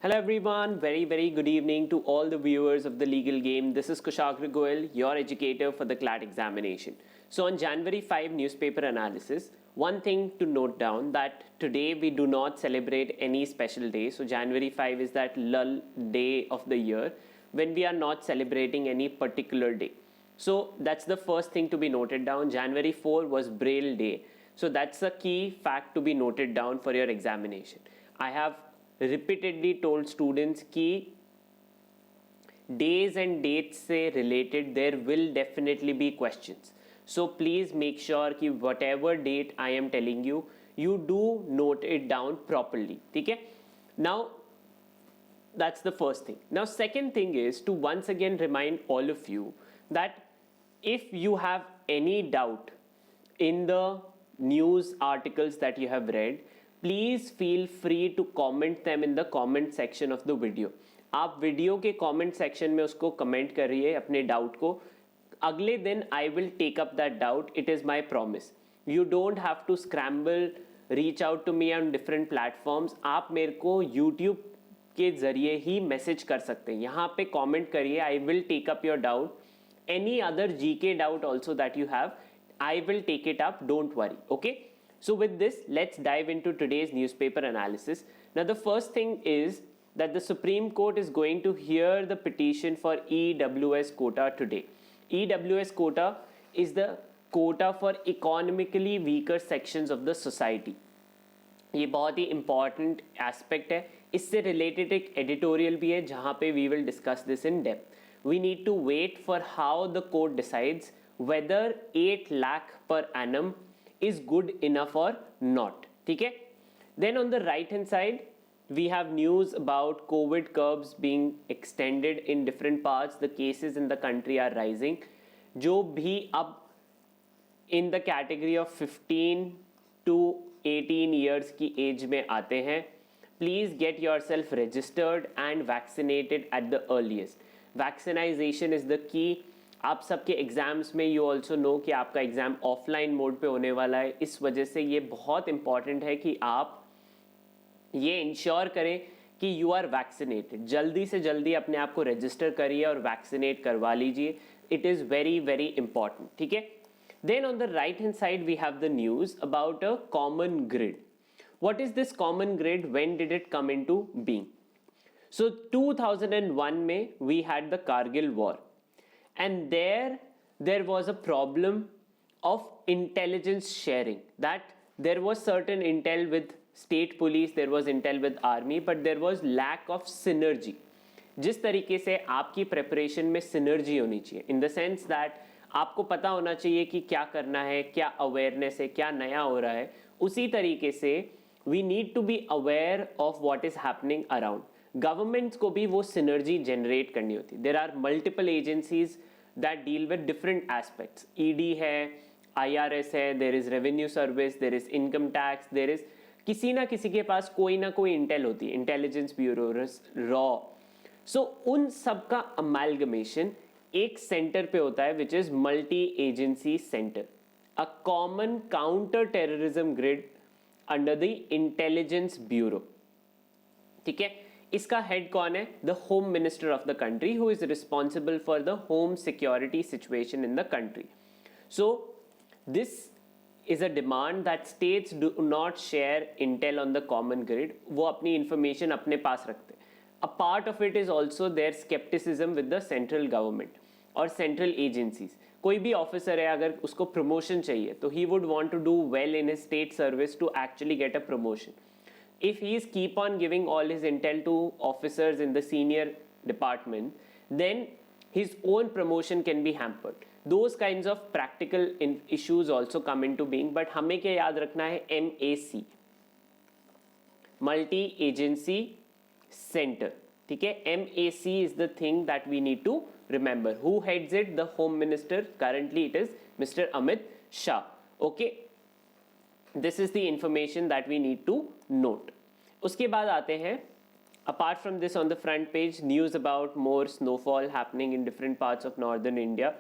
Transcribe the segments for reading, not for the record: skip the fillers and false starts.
Hello everyone, very good evening to all the viewers of the Legal Game. This is Kushagra Goel, your educator for the CLAT examination. So on January 5 newspaper analysis, one thing to note down that today we do not celebrate any special day. So January 5 is that lull day of the year when we are not celebrating any particular day. So that's the first thing to be noted down. January 4 was Braille Day. So that's a key fact to be noted down for your examination. I have repeatedly told students कि days and dates से related there will definitely be questions. So please make sure कि whatever date I am telling you, you do note it down properly. ठीक है? Now that's the first thing. Now second thing is to once again remind all of you that if you have any doubt in the news articles that you have read, please feel free to comment them in the comment section of the video. आप video के comment section में उसको comment करिए अपने doubt को. अगले दिन I will take up that doubt. It is my promise. You don't have to scramble reach out to me on different platforms. आप मेरे को यूट्यूब के ज़रिए ही मैसेज कर सकते हैं. यहाँ पे कॉमेंट करिए. I will take up your doubt. Any other GK doubt also that you have, I will take it up. Don't worry. Okay. So with this, let's dive into today's newspaper analysis. Now the first thing is that the Supreme Court is going to hear the petition for EWS quota today. EWS quota is the quota for economically weaker sections of the society. ये बहुत ही important aspect है. इससे related एक editorial भी है जहाँ पे we will discuss this in depth. We need to wait for how the court decides whether 8 lakh per annum is good enough or not. ठीक है? Then on the right hand side we have news about COVID curbs being extended in different parts. The cases in the country are rising. जो भी अब in the category of 15 to 18 years की as में आते हैं, please get yourself registered and vaccinated at the earliest. Vaccination is the key. आप सबके exams में यू ऑल्सो नो कि आपका एग्ज़ाम ऑफलाइन मोड पे होने वाला है. इस वजह से ये बहुत इंपॉर्टेंट है कि आप ये इंश्योर करें कि यू आर वैक्सीनेटेड. जल्दी से जल्दी अपने आप को रजिस्टर करिए और वैक्सीनेट करवा लीजिए. It is very important. ठीक है. Then on the right hand side we have the news about a common grid. What is this common grid? When did it come into being? So 2001 में we had the Kargil war. And there was a problem of intelligence sharing, that there was certain intel with state police, there was intel with army, but there was lack of synergy. जिस तरीके से आपकी preparation में synergy होनी चाहिए, in the sense that आपको पता होना चाहिए कि क्या करना है, क्या अवेयरनेस है, क्या नया हो रहा है, उसी तरीके से we need to be aware of what is happening around. Governments को भी वो सिनर्जी जनरेट करनी होती है. There are multiple agencies that deal with different aspects. ED है, IRS है, there is revenue service, there is income tax, there is किसी ना किसी के पास कोई ना कोई इंटेल होती है, इंटेलिजेंस ब्यूरो, रॉ. सो उन सब का अमेलगमेशन एक सेंटर पे होता है which is multi agency centre, a common counter terrorism grid under the intelligence bureau. ठीक है. इसका हेड कौन है? The home minister of the country, who is responsible for the home security situation in the country. So this is a demand that states do not share intel on the common grid. वो अपनी information अपने पास रखते हैं. A part of it is also there scepticism with the central government और central agencies. कोई भी officer है, अगर उसको प्रमोशन चाहिए तो he would want to do well in his state service to actually get a promotion. If he is keep on giving all his intel to officers in the senior department, then his own promotion can be hampered. Those kinds of practical issues also come into being. But हमें क्या याद रखना है? MAC, Multi Agency Center. ठीक है. MAC is the thing that we need to remember. Who heads it? The Home Minister. Currently it is Mr. Amit Shah. Okay. This is the information that we need to note. उसके बाद आते हैं, apart from this on the front page, news about more snowfall happening in different parts of northern India,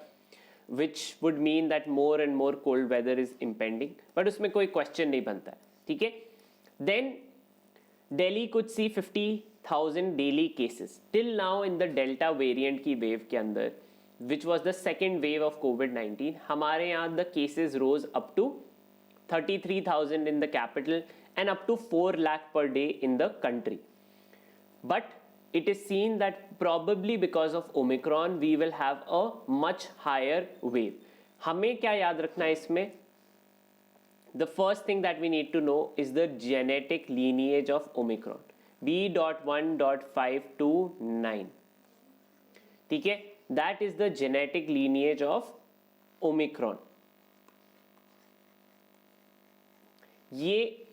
which would mean that more and more cold weather is impending. but उसमें कोई question नहीं बनता है. ठीक है. Then Delhi could see 50 thousand daily cases till now in the Delta variant की wave के अंदर, which was the second wave of COVID-19, हमारे यहाँ the cases rose up to 33,000 in the capital and up to 4 lakh per day in the country. But it is seen that probably because of Omicron we will have a much higher wave. हमें क्या याद रखना है इसमें? The first thing that we need to know is the genetic lineage of Omicron. B.1.529. ठीक है? That is the genetic lineage of Omicron. ये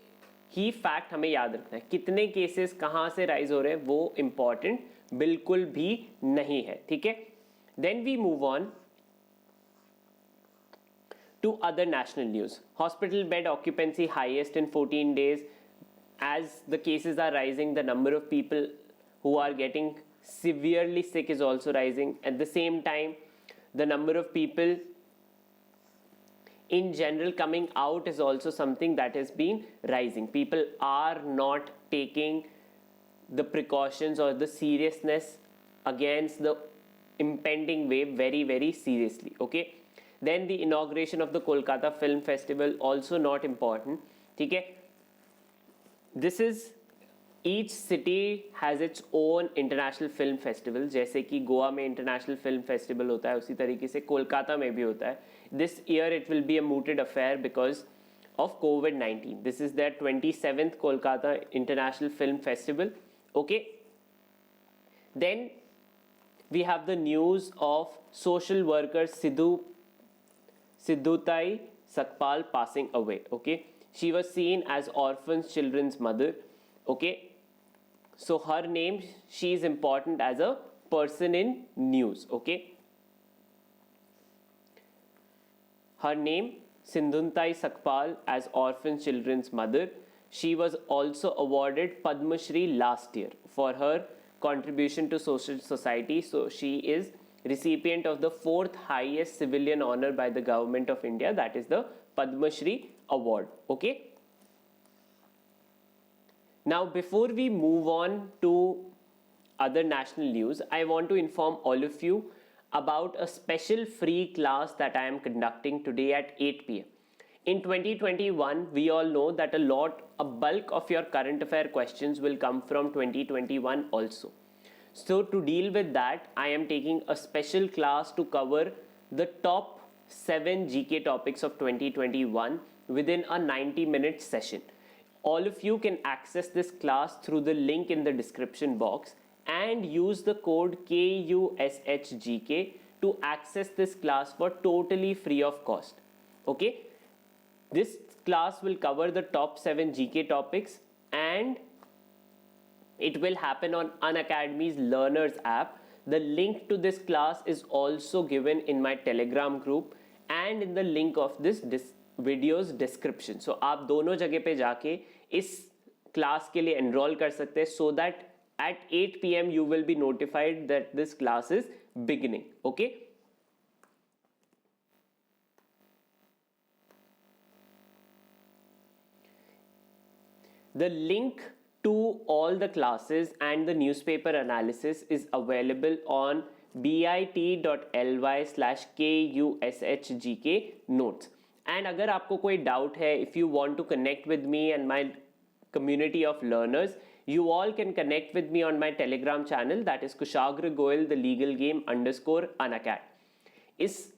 ही fact हमें याद रखना है. कितने केसेस कहां से राइज हो रहे हैं वो इंपॉर्टेंट बिल्कुल भी नहीं है. ठीक है? Then we move on to other national news. Hospital bed occupancy highest in 14 days. As the cases are rising, the number of people who are getting severely sick is also rising. At the same time, the number of people in general coming out is also something that has been rising. People are not taking the precautions or the seriousness against the impending wave very, very seriously. Okay? Then the inauguration of the Kolkata Film Festival, also not important. ठीक है? This is, each city has its own international film festival. जैसे कि गोवा में international film festival होता है, उसी तरीके से कोलकाता में भी होता है. This year it will be a mooted affair because of COVID-19. This is their 27th Kolkata International Film Festival. Okay? Then we have the news of social worker Sidhutai Sakpal passing away. Okay, she was seen as orphan children's mother. Okay, so her name, she is important as a person in news. Okay, her name Sidhutai Sakpal as orphan children's mother. She was also awarded Padma Shri last year for her contribution to social society. So she is recipient of the 4th highest civilian honor by the government of India, that is the Padma Shri award. Okay. Now before we move on to other national news, I want to inform all of you about a special free class that I am conducting today at 8 p.m. In 2021, we all know that a bulk of your current affair questions will come from 2021 also. So to deal with that, I am taking a special class to cover the top 7 GK topics of 2021 within a 90-minute session. All of you can access this class through the link in the description box and use the code KUSHGK to access this class for totally free of cost. Okay? This class will cover the top 7 GK topics and it will happen on Unacademy's Learners app. The link to this class is also given in my Telegram group and in the link of this video's description. So आप दोनों जगह पे जाके इस class के लिए enroll कर सकते हैं so that at 8 p.m. you will be notified that this class is beginning. Okay? The link to all the classes and the newspaper analysis is available on bit.ly/KUSHGK notes. And अगर आपको कोई doubt है, if you want to connect with me and my community of learners, you all can connect with me on my Telegram channel, that is Kushagra Goyal the legal game _unacad. इस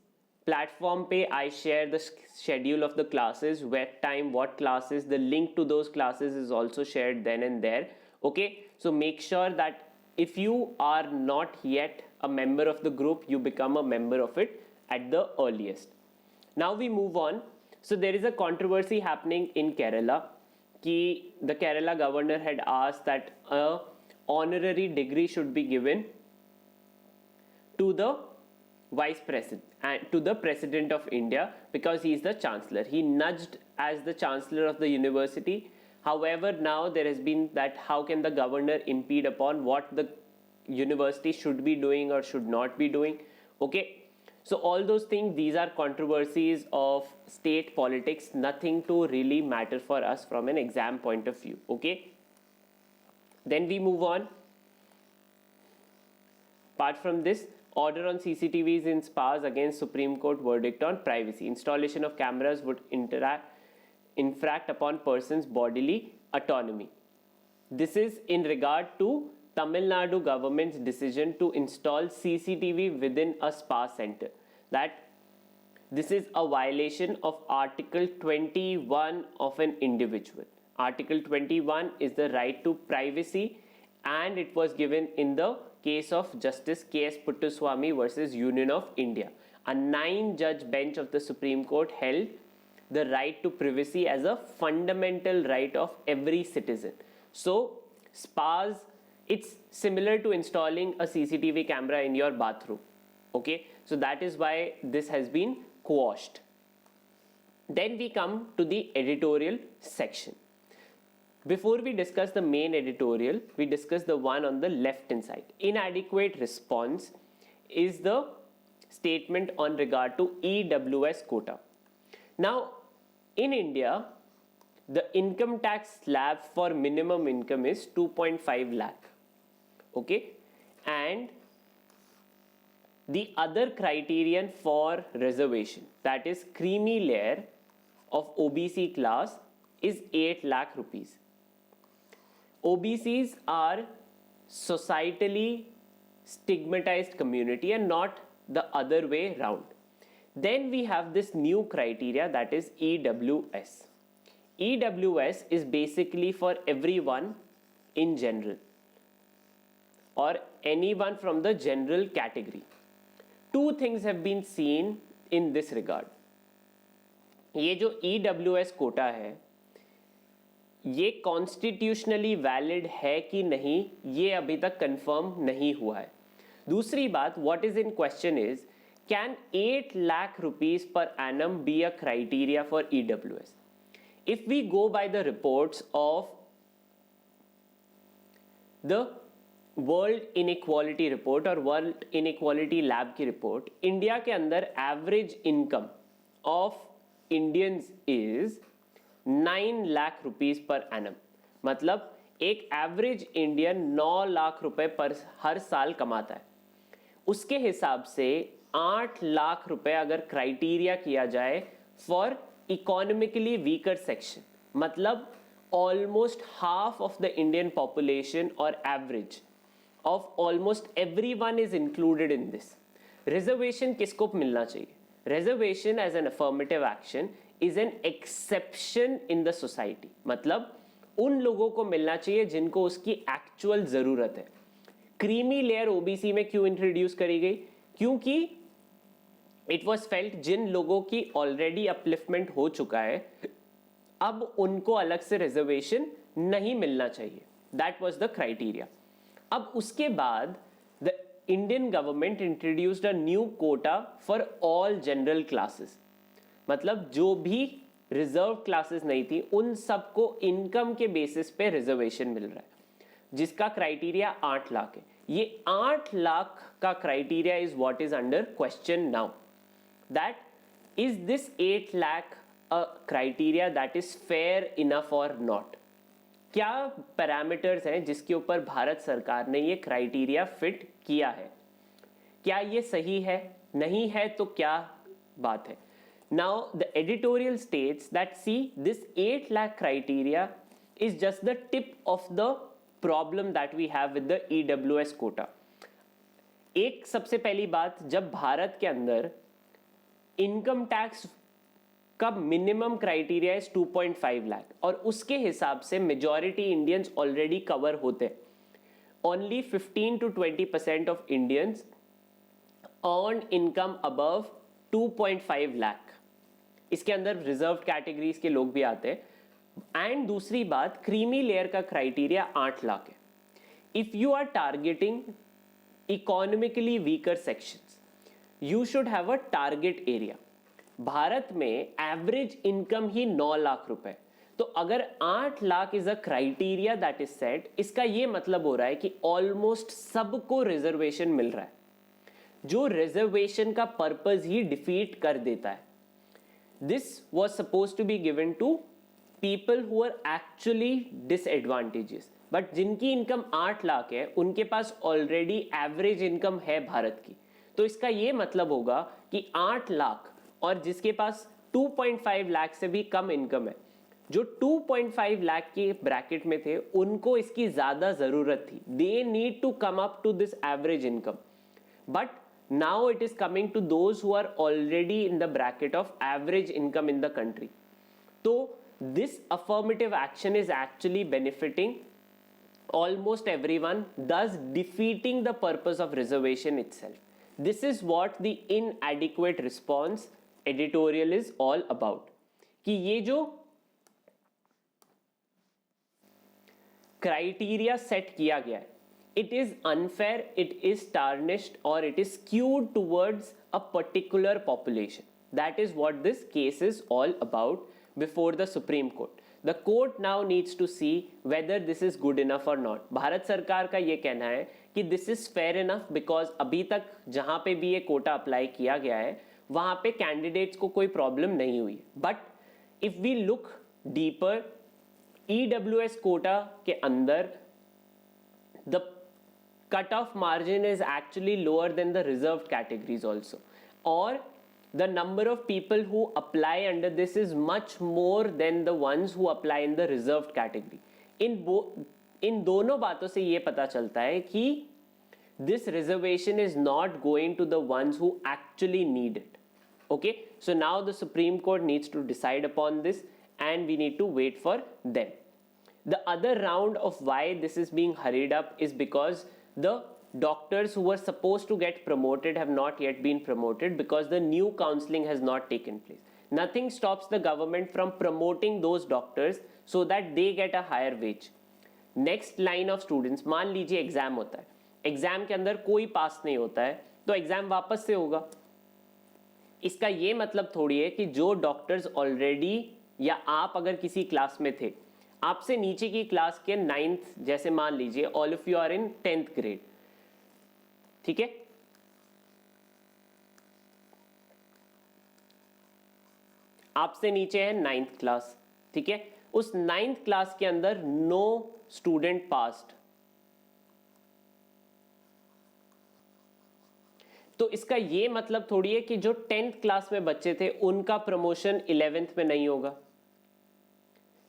platform पे I share the schedule of the classes, what time, what classes, the link to those classes is also shared then and there. Okay, so make sure that if you are not yet a member of the group, you become a member of it at the earliest. Now we move on. So there is a controversy happening in Kerala. The Kerala governor had asked that a honorary degree should be given to the vice president and to the president of India because he is the chancellor. He nudged as the chancellor of the university. However, now there has been that how can the governor impede upon what the university should be doing or should not be doing. Okay, so all those things, these are controversies of state politics, nothing to really matter for us from an exam point of view. Okay, then we move on. Apart from this, order on CCTVs in spas against Supreme Court verdict on privacy. Installation of cameras would infract upon person's bodily autonomy. This is in regard to Tamil Nadu government's decision to install CCTV within a spa center. That this is a violation of Article 21 of an individual. Article 21 is the right to privacy, and it was given in the case of Justice K.S. Puttaswamy versus Union of India. A 9-judge bench of the Supreme Court held the right to privacy as a fundamental right of every citizen. So, spas, it's similar to installing a CCTV camera in your bathroom. Okay, so that is why this has been quashed. Then we come to the editorial section. Before we discuss the main editorial, we discuss the one on the left hand side. Inadequate response is the statement on regard to EWS quota. Now, in India, the income tax slab for minimum income is 2.5 lakh. Okay, and the other criterion for reservation, that is creamy layer of OBC class, is 8 lakh rupees. OBCs are societally stigmatized community and not the other way round. Then we have this new criteria, that is EWS. EWS is basically for everyone in general or anyone from the general category. Two things have been seen in this regard. ये जो EWS Kota है, ये constitutionally valid है कि नहीं, ये अभी तक कंफर्म नहीं हुआ है. दूसरी बात, what is in question is, can 8 lakh rupees per annum be a criteria for EWS? If we go by the reports of the world inequality report और वर्ल्ड इनइक्वालिटी लैब की रिपोर्ट, इंडिया के अंदर average income of Indians is 9 lakh rupees per annum. मतलब एक average Indian 9 lakh रुपए पर हर साल कमाता है. उसके हिसाब से 8 लाख रुपए अगर क्राइटेरिया किया जाए फॉर इकोनॉमिकली वीकर सेक्शन, मतलब almost half of the Indian population और average of almost everyone is included in this. Reservation किसको मिलना चाहिए? Reservation as an affirmative action is an exception in the society. मतलब उन लोगों को मिलना चाहिए जिनको उसकी एक्चुअल जरूरत है. क्रीमी लेयर ओबीसी में क्यों इंट्रोड्यूस करी गई? क्योंकि इट वॉज फेल्ट जिन लोगों की ऑलरेडी अपलिफ्टमेंट हो चुका है, अब उनको अलग से रिजर्वेशन नहीं मिलना चाहिए. That was the criteria. अब उसके बाद the Indian government introduced a new Kota for all general classes. मतलब जो भी रिजर्व क्लासेस नहीं थी उन सबको इनकम के बेसिस पे रिजर्वेशन मिल रहा है, जिसका क्राइटेरिया 8 लाख है. ये 8 लाख का criteria is what is under question now. That is this 8 lakh a criteria that is fair enough और नॉट? क्या पैरामीटर्स हैं जिसके ऊपर भारत सरकार ने ये क्राइटेरिया फिट किया है? क्या ये सही है? नहीं है तो क्या बात है? Now the editorial states that see this 8 lakh criteria is just the tip of the problem that we have with the EWS quota. एक सबसे पहली बात, जब भारत के अंदर इनकम टैक्स का मिनिमम क्राइटेरिया इज 2.5 लाख और उसके हिसाब से मेजॉरिटी इंडियंस ऑलरेडी कवर होते हैं. Only 15 to 20% of Indians earn income above 2.5 lakh. इसके अंदर रिजर्व कैटेगरीज के लोग भी आते हैं. एंड दूसरी बात, क्रीमी लेयर का क्राइटेरिया 8 लाख है. If you are targeting economically weaker sections, you should have a target area. भारत में एवरेज इनकम ही 9 लाख रुपए, तो अगर 8 lakh is a criteria that is set, इसका ये मतलब हो रहा है कि ऑलमोस्ट सबको रिजर्वेशन मिल रहा है, जो रिजर्वेशन का पर्पस ही डिफीट कर देता है. This was suppose to be given to people who are actually disadvantages. But जिनकी इनकम 8 लाख है उनके पास ऑलरेडी एवरेज इनकम है भारत की। तो इसका ये मतलब होगा कि 8 लाख और जिसके पास 2.5 लाख से भी कम इनकम है, जो 2.5 लाख के ब्रैकेट में थे उनको इसकी ज्यादा जरूरत थी। They need to come up to this average income, but now it is coming to those who are already in the bracket of average income in the country. तो this affirmative action is actually benefiting almost everyone, thus defeating the purpose of reservation itself. This is what the inadequate response editorial is all about. कि ये जो criteria set किया गया है, it is unfair, it is tarnished or it is skewed towards a particular population. That is what this case is all about before the Supreme Court. The court now needs to see whether this is good enough or not. Bharat सरकार का ये कहना है कि this is fair enough because अभी तक जहाँ पे भी ये कोटा अप्लाई किया गया है वहाँ पे कैंडिडेट्स को कोई प्रॉब्लम नहीं हुई। But if we look deeper, EWS quota के अंदर the cut-off margin is actually lower than the reserved categories also, or the number of people who apply under this is much more than the ones who apply in the reserved category. इन दोनों बातों से ये पता चलता है कि this reservation is not going to the ones who actually need it. Okay, so now the Supreme Court needs to decide upon this and we need to wait for them. The other round of why this is being hurried up is because the doctors who were supposed to get promoted have not yet been promoted because the new counseling has not taken place. Nothing stops the government from promoting those doctors so that they get a higher wage. Next line of students, मान लीजिए exam होता है, exam के अंदर कोई पास नहीं होता है तो एग्जाम वापस से होगा। इसका ये मतलब थोड़ी है कि जो डॉक्टर्स ऑलरेडी, या आप अगर किसी क्लास में थे, आपसे नीचे की क्लास के 9th, जैसे मान लीजिए all of you are in 10th grade, ठीक है, आपसे नीचे है 9th क्लास, ठीक है, उस 9th क्लास के अंदर नो स्टूडेंट पास्ड, तो इसका ये मतलब थोड़ी है कि जो 10th क्लास में बच्चे थे उनका प्रमोशन 11th में नहीं होगा,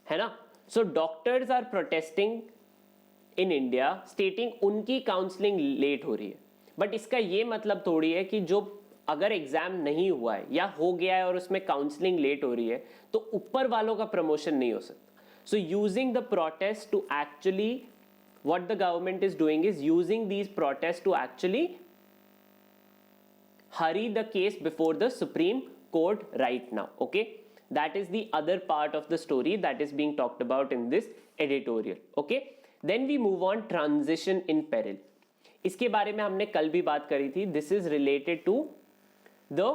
है ना। So doctors are protesting in India stating उनकी काउंसलिंग लेट हो रही है, बट इसका ये मतलब थोड़ी है कि जो अगर एग्जाम नहीं हुआ है या हो गया है और उसमें काउंसलिंग लेट हो रही है तो ऊपर वालों का प्रमोशन नहीं हो सकता। So using the protest to actually, what the government is doing is using these protest to actually hurry the case before the Supreme Court right now. Okay, that is the other part of the story that is being talked about in this editorial. Okay, then we move on, transition in peril. इसके बारे में हमने कल भी बात करी थी. This is related to the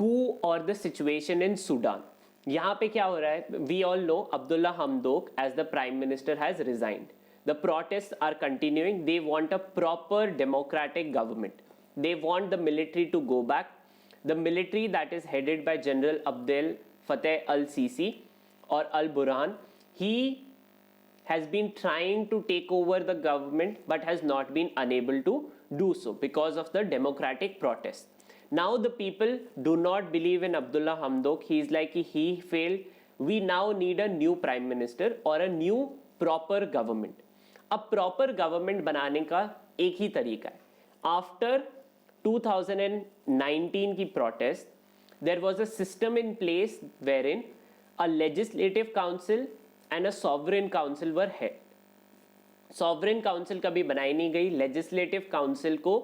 coup or the situation in Sudan. यहाँ पे क्या हो रहा है? We all know Abdullah Hamdok as the Prime Minister has resigned. The protests are continuing. They want a proper democratic government. They want the military to go back. The military that is headed by General Abdel Fattah al-Sisi or al-Burhan, he has been trying to take over the government but has not been unable to do so because of the democratic protests. Now the people do not believe in Abdullah Hamdok. He is like he failed. We now need a new prime minister or a new proper government. अब proper government बनाने का एक ही तरीका है. After 2019 की protest, there was a system in place wherein a legislative council and a sovereign council were held. Sovereign council कभी बनाई नहीं गई, legislative council को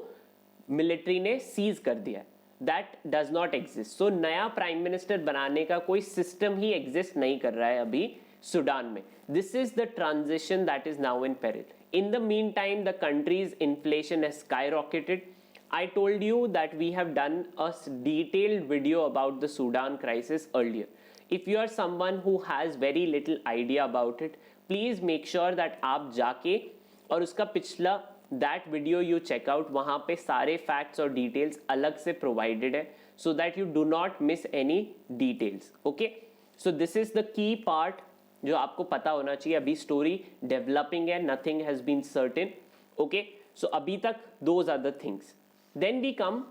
military ने seize कर दिया. That does not exist. So नया prime minister बनाने का कोई system ही exist नहीं कर रहा है अभी सूडान में. This is the transition that is now in peril. In the meantime, the country's inflation has skyrocketed. I told you that we have done a detailed video about the Sudan crisis earlier. If you are someone who has very little idea about it, please make sure that आप जाके और उसका पिछला that video you check out, वहाँ पे सारे facts और details अलग से provided है so that you do not miss any details. Okay, so this is the key part जो आपको पता होना चाहिए. अभी स्टोरी डेवलपिंग है, nothing has been certain. Okay, so अभी तक those are the things. Then we come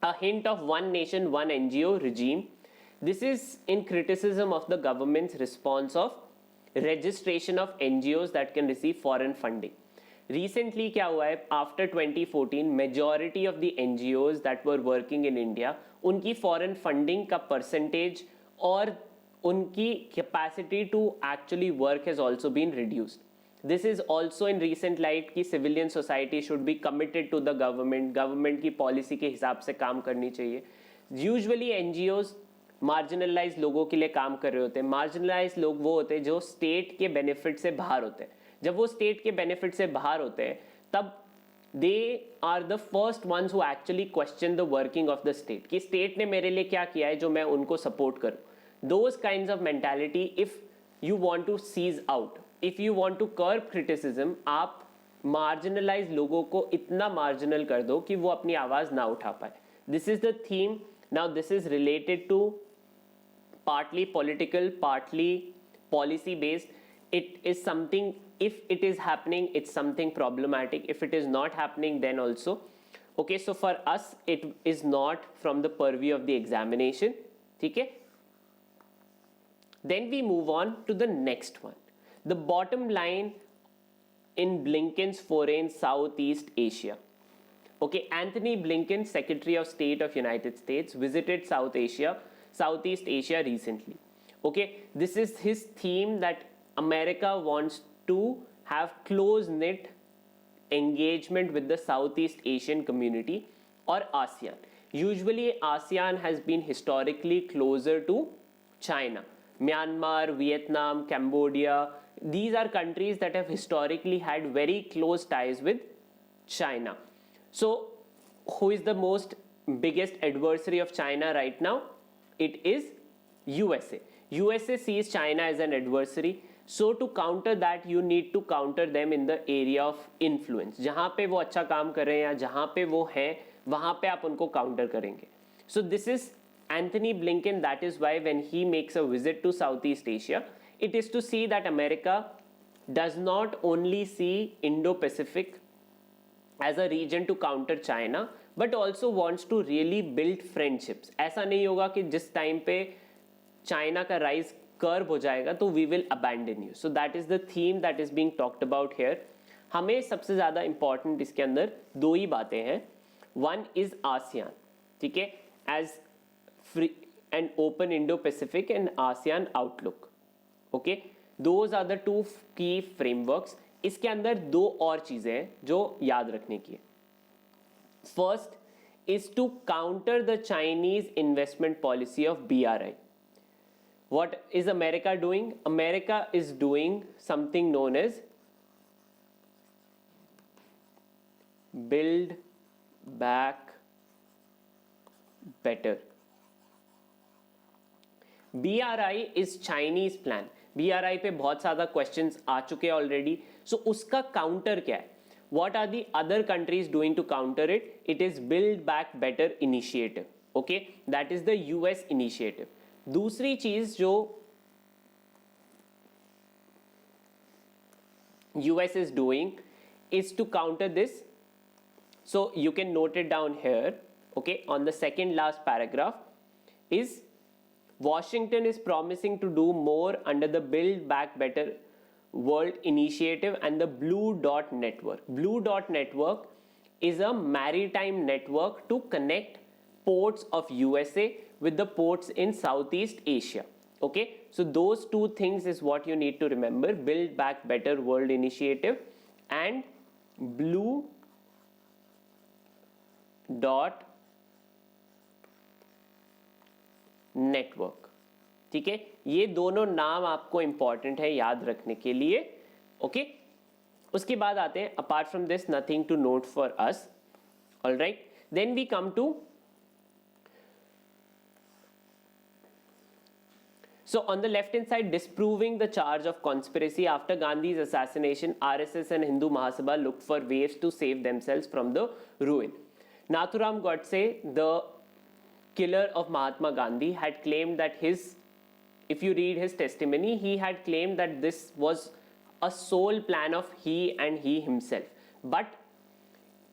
a hint of one nation, one NGO regime. This is in criticism of the government's response of registration of NGOs that can receive foreign funding. Recently क्या हुआ है, after 2014 majority of the NGOs that were working in India, उनकी foreign funding का percentage और उनकी capacity to actually work has also been reduced. This is also in recent light कि civilian society should be committed to the government. Government की policy के हिसाब से काम करनी चाहिए. Usually NGOs marginalized लोगों के लिए काम कर रहे होते हैं. Marginalized लोग वो होते हैं जो state के benefit से बाहर होते हैं. जब वो state के benefit से बाहर होते हैं तब they are the first ones who actually question the working of the state. कि state ने मेरे लिए क्या किया है जो मैं उनको support करूँ. Those kinds of mentality, if you want to seize out, if you want to curb criticism, आप marginalized लोगों को इतना marginal कर दो कि वो अपनी आवाज़ ना उठा पाए. This is the theme. Now this is related to partly political, partly policy based. It is something, if it is happening, it's something problematic. If it is not happening, then also. Okay, so for us, it is not from the purview of the examination. Okay? Then we move on to the next one. The bottom line in Blinken's foray in Southeast Asia. Okay, Anthony Blinken, Secretary of State of United States, visited Southeast Asia recently. Okay, this is his theme that America wants to have close-knit engagement with the Southeast Asian community or ASEAN. Usually ASEAN has been historically closer to China. Myanmar, Vietnam, Cambodia, these are countries that have historically had very close ties with China. So who is the most biggest adversary of China right now? It is USA. USA sees China as an adversary. So to counter that, you need to counter them in the area of influence. जहाँ पे वो अच्छा काम कर रहे हैं या जहाँ पे वो हैं, वहाँ पे आप उनको counter करेंगे. So this is Anthony Blinken. That is why when he makes a visit to Southeast Asia, it is to see that America does not only see Indo-Pacific as a region to counter China, but also wants to really build friendships. ऐसा नहीं होगा कि जिस time पे China का rise curve हो जाएगा तो we will abandon you. So that is the theme that is being talked about here. हमें सबसे ज़्यादा इंपॉर्टेंट इसके अंदर दो ही बातें हैं. वन इज आसियान, ठीक है, as free and open Indo Pacific and ASEAN outlook. Okay, those are the two key frameworks. इसके अंदर दो और चीज़ें हैं जो याद रखने की है. First is to counter the Chinese investment policy of BRI. What is America doing? America is doing something known as Build Back Better. BRI is Chinese plan. BRI पे बहुत ज़्यादा questions आ चुके already. So उसका counter क्या है? What are the other countries doing to counter it? It is Build Back Better initiative. Okay, that is the US initiative. दूसरी चीज जो US is doing is to counter this. So you can note it down here. Okay, on the second last paragraph is Washington is promising to do more under the Build Back Better World Initiative and the Blue Dot Network. Blue Dot Network is a maritime network to connect ports of USA with the ports in Southeast Asia. Okay, so those two things is what you need to remember: Build Back Better World Initiative and Blue Dot Network. ठीक है, ये दोनों नाम आपको important है याद रखने के लिए. ओके, उसके बाद आते हैं apart from this nothing to note for us. Alright, then we come to So on the left hand side, disproving the charge of conspiracy. After Gandhi's assassination, RSS and Hindu Mahasabha looked for ways to save themselves from the ruin. Nathuram Godse, the killer of Mahatma Gandhi, had claimed that his if you read his testimony, he had claimed that this was a sole plan of he and he himself. But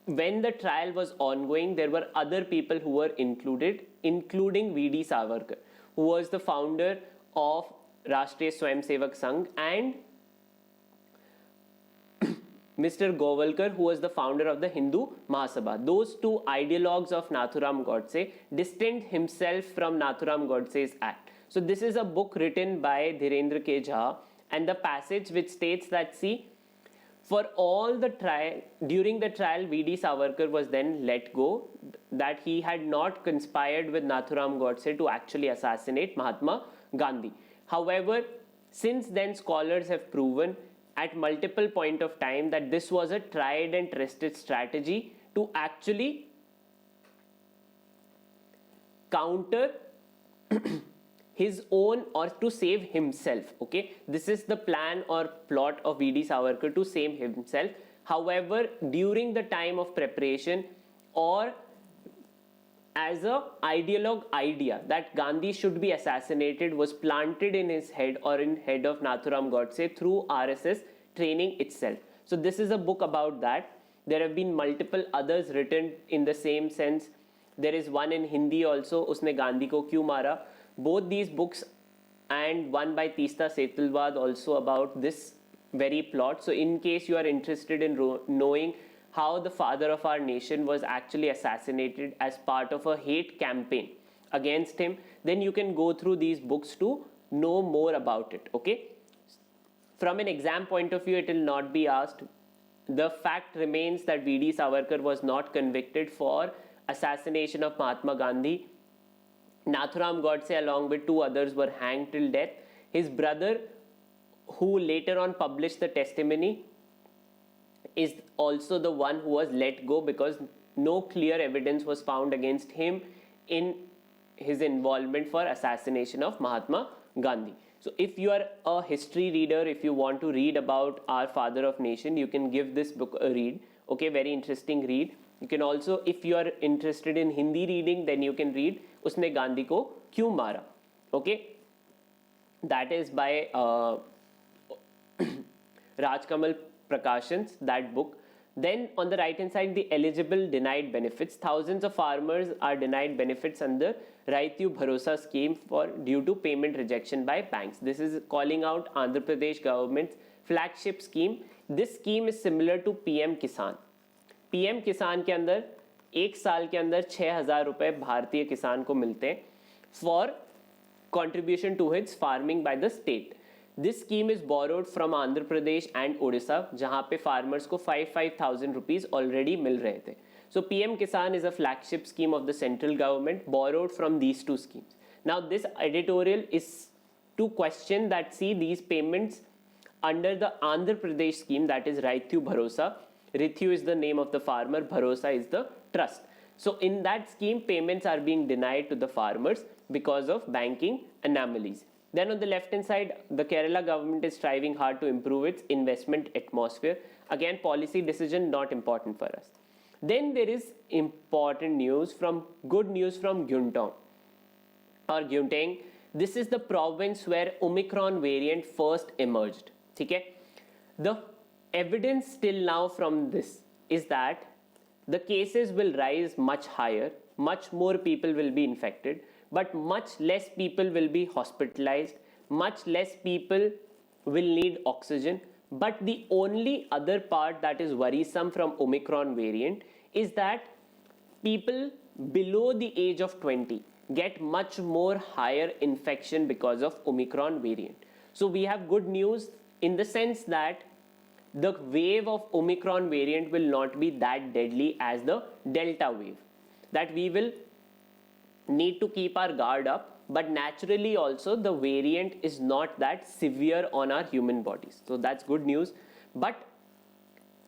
when the trial was ongoing, there were other people who were included, including V.D. Savarkar, who was the founder of Rashtriya Swayamsevak Sangh, and Mr. Govalkar, who was the founder of the Hindu Mahasabha. Those two ideologues of Nathuram Godse distanced himself from Nathuram Godse's act. So this is a book written by Dhirendra K. Jha, and the passage which states that, see, for all the trial, during the trial, V.D. Savarkar was then let go, that he had not conspired with Nathuram Godse to actually assassinate Mahatma Gandhi. However, since then scholars have proven at multiple point of time that this was a tried and tested strategy to actually counter his own, or to save himself. Okay, this is the plan or plot of V.D. Savarkar to save himself. However, during the time of preparation, or as a ideologue idea that Gandhi should be assassinated was planted in his head or in head of Nathuram Godse through RSS training itself. So this is a book about that. There have been multiple others written in the same sense. There is one in Hindi also, Usne Gandhi ko kyun mara. Both these books, and one by Teesta Setalwad also, about this very plot. So in case you are interested in knowing how the father of our nation was actually assassinated as part of a hate campaign against him, then you can go through these books to know more about it. Okay, from an exam point of view, it will not be asked. The fact remains that V.D. Savarkar was not convicted for assassination of Mahatma Gandhi. Nathuram Godse along with two others were hanged till death. His brother, who later on published the testimony, is also the one who was let go because no clear evidence was found against him in his involvement for assassination of Mahatma Gandhi. So if you are a history reader, if you want to read about our father of nation, you can give this book a read. Okay, very interesting read. You can also, if you are interested in Hindi reading, then you can read Usne Gandhi ko kyun mara. Okay, that is by Rajkamal Prakashans, that book. Then on the right hand side, the eligible denied benefits. Thousands of farmers are denied benefits under Raitu Bharosa scheme for due to payment rejection by banks. This is calling out Andhra Pradesh government's flagship scheme. This scheme is similar to PM Kisan. PM Kisan के अंदर एक साल के अंदर 6,000 रुपए भारतीय किसान को मिलते हैं for contribution to his farming by the state. This scheme is borrowed from Andhra Pradesh and Odisha, जहाँ पे farmers को 5,000 rupees already मिल रहे थे. So PM Kisan is a flagship scheme of the central government borrowed from these two schemes. Now this editorial is to question that, see, these payments under the Andhra Pradesh scheme, that is Raitu Bharosa. Rithu is the name of the farmer, Bharosa is the trust. So in that scheme, payments are being denied to the farmers because of banking anomalies. Then on the left hand side, the Kerala government is striving hard to improve its investment atmosphere. Again, policy decision not important for us. Then there is important news from, good news from Gyuntong or Gyunteng. This is the province where Omicron variant first emerged. Okay? The evidence still now from this is that the cases will rise much higher, much more people will be infected, but much less people will be hospitalized, much less people will need oxygen. But the only other part that is worrisome from Omicron variant is that people below the age of 20 get much more higher infection because of Omicron variant. So we have good news in the sense that the wave of Omicron variant will not be that deadly as the Delta wave. That we will need to keep our guard up, but naturally also the variant is not that severe on our human bodies. So that's good news. But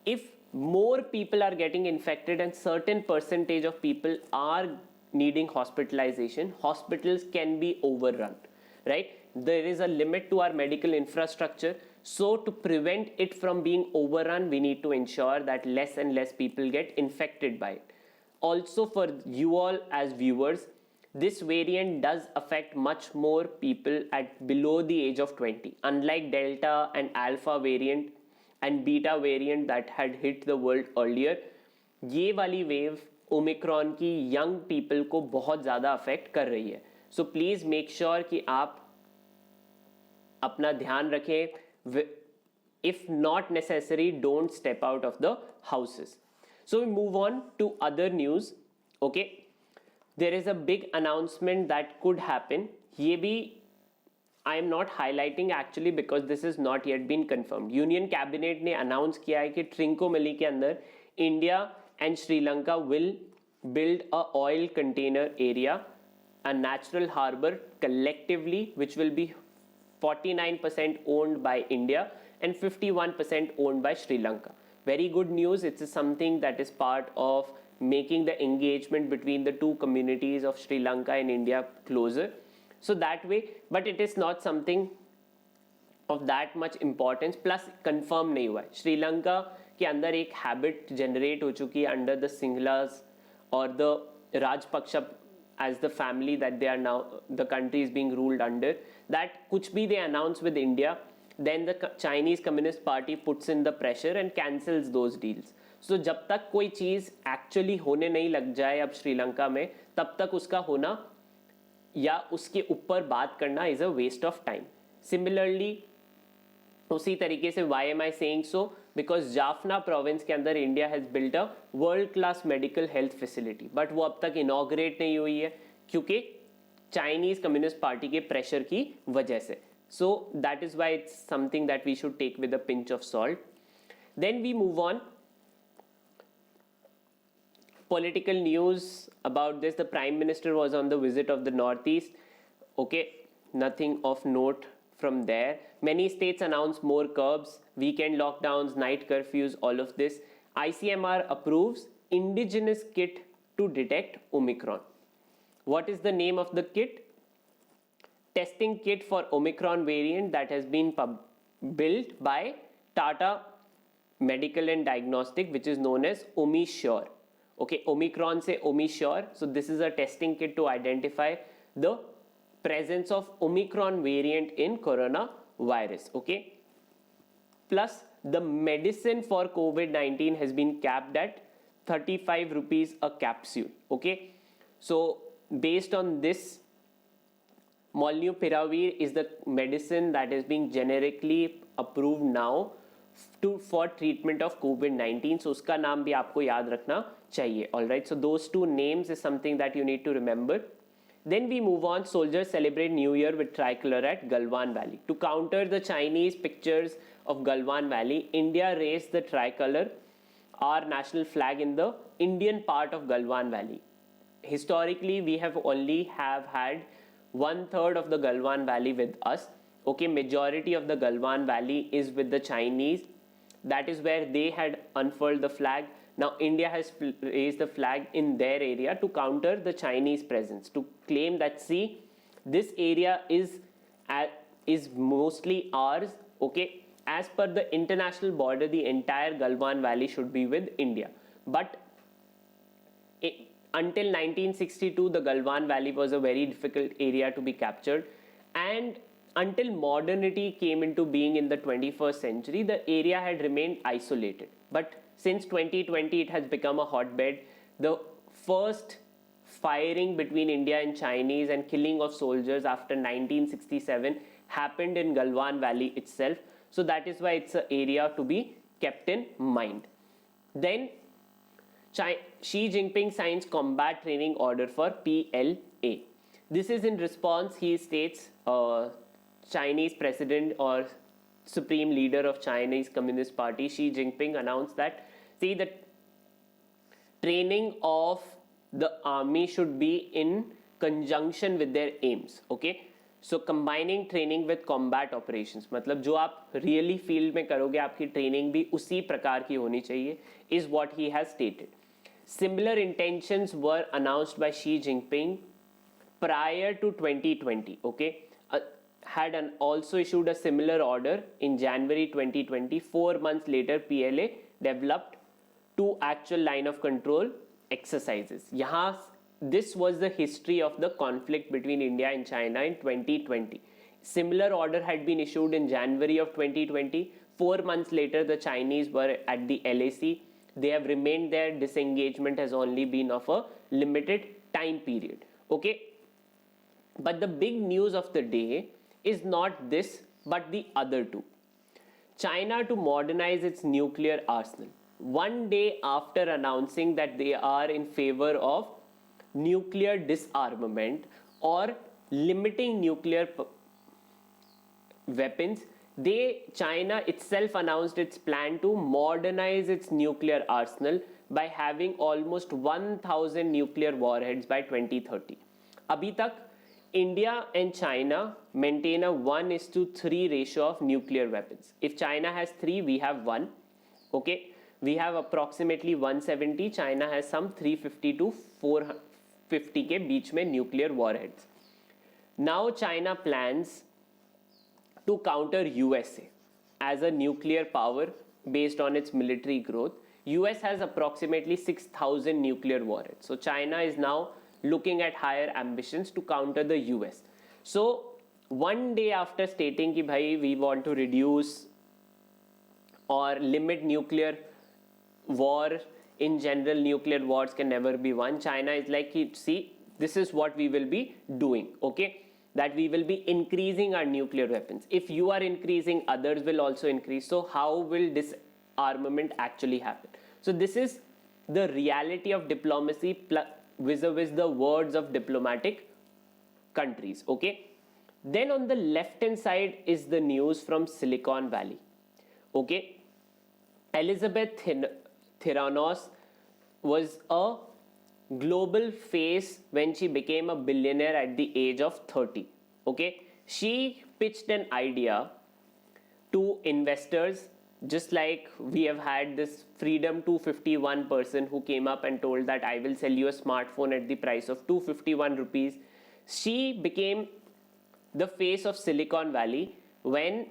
if more people are getting infected and certain percentage of people are needing hospitalization, hospitals can be overrun, right? There is a limit to our medical infrastructure. So to prevent it from being overrun, we need to ensure that less and less people get infected by it. Also for you all as viewers, This variant does affect much more people at below the age of 20, unlike Delta and Alpha variant and Beta variant that had hit the world earlier. ये वाली wave Omicron की young people को बहुत ज़्यादा affect कर रही है. So please make sure कि आप अपना ध्यान रखें. If not necessary, don't step out of the houses. So we move on to other news. Okay, there is a big announcement that could happen. ये भी I am not highlighting actually because this is not yet been confirmed. Union Cabinet ने announce किया है कि Trincomalee के अंदर India and Sri Lanka will build a oil container area, a natural harbor collectively, which will be 49% owned by India and 51% owned by Sri Lanka. Very good news. It's something that is part of making the engagement between the two communities of Sri Lanka and India closer. So that way, but it is not something of that much importance. Plus confirm नहीं हुआ है. श्रीलंका के अंदर एक habit generate हो चुकी है under the सिंगलास और the Rajapaksa as the family that they are now, the country is being ruled under, that kuch bhi they announce with India, then the Chinese Communist Party puts in the pressure and cancels those deals. So जब तक कोई चीज़ actually होने नहीं लग जाए अब श्रीलंका में, तब तक उसका होना या उसके ऊपर बात करना is a waste of time. Similarly, उसी तरीके से why am I saying so? Because Jaffna province के अंदर India has built a world class medical health facility, but वो अब तक इनॉग्रेट नहीं हुई है क्योंकि चाइनीज कम्युनिस्ट पार्टी के प्रेशर की वजह से. So that is why it's something that we should take with a pinch of salt. Then we move on. Political news about this: the Prime Minister was on the visit of the Northeast. Okay, nothing of note from there. Many states announced more curbs, weekend lockdowns, night curfews, all of this. ICMR approves indigenous kit to detect Omicron. What is the name of the kit? Testing kit for Omicron variant that has been built by Tata Medical and Diagnostic, which is known as OmiSure. Okay, Omicron से OmiSure. So this is a testing kit to identify the presence of Omicron variant in coronavirus. Okay, plus the medicine for COVID-19 has been capped at 35 rupees a capsule. Okay, so based on this, Molnupiravir is the medicine that is being generically approved now for treatment of COVID-19. So उसका नाम भी आपको याद रखना चाहिए. All right, so those two names is something that you need to remember. Then we move on. Soldiers celebrate New Year with tricolor at Galwan Valley. To counter the Chinese pictures of Galwan Valley, India raised the tricolor, our national flag, in the Indian part of Galwan Valley. Historically, we have only had 1/3 of the Galwan Valley with us. Okay, majority of the Galwan Valley is with the Chinese. That is where they had unfurled the flag. Now India has raised the flag in their area to counter the Chinese presence, to claim that, see, this area is mostly ours. Okay, as per the international border, the entire Galwan Valley should be with India. But until 1962, the Galwan Valley was a very difficult area to be captured, and until modernity came into being in the 21st century, the area had remained isolated. But since 2020, it has become a hotbed. The first firing between India and Chinese and killing of soldiers after 1967 happened in Galwan Valley itself. So that is why it's an area to be kept in mind. Then Xi Jinping signs combat training order for PLA. This is in response, he states, Chinese president or supreme leader of Chinese Communist Party, Xi Jinping, announced that, see, the training of the army should be in conjunction with their aims. Okay, so combining training with combat operations, मतलब जो आप really field में करोगे, आपकी training भी उसी प्रकार की होनी चाहिए, is what he has stated. Similar intentions were announced by Xi Jinping prior to 2020. Okay, had also issued a similar order in January 2020. 4 months later, PLA developed 2 actual line of control exercises. यहाँ this was the history of the conflict between India and China in 2020. Similar order had been issued in January of 2020. 4 months later, the Chinese were at the LAC. They have remained there. Disengagement has only been of a limited time period. Okay. But the big news of the day is not this, but the other two. China to modernize its nuclear arsenal. One day after announcing that they are in favor of nuclear disarmament or limiting nuclear weapons, China itself announced its plan to modernize its nuclear arsenal by having almost 1000 nuclear warheads by 2030. Abhi tak India and China maintain a 1:3 ratio of nuclear weapons. If China has 3, we have 1. Okay, we have approximately 170. China has some 350 to 450 के बीच में nuclear warheads. Now China plans to counter USA as a nuclear power based on its military growth. US has approximately 6,000 nuclear warheads. So China is now looking at higher ambitions to counter the US. So one day after stating कि भाई we want to reduce or limit nuclear war in general, nuclear wars can never be won. China is like, see, this is what we will be doing. Okay, that we will be increasing our nuclear weapons. If you are increasing, others will also increase. So how will disarmament actually happen? So this is the reality of diplomacy vis-a-vis the words of diplomatic countries. Okay, then on the left hand side is the news from Silicon Valley. Okay, Elizabeth Theranos was a global face when she became a billionaire at the age of 30. Okay, she pitched an idea to investors, just like we have had this Freedom 251 person who came up and told that I will sell you a smartphone at the price of 251 rupees. She became the face of Silicon Valley when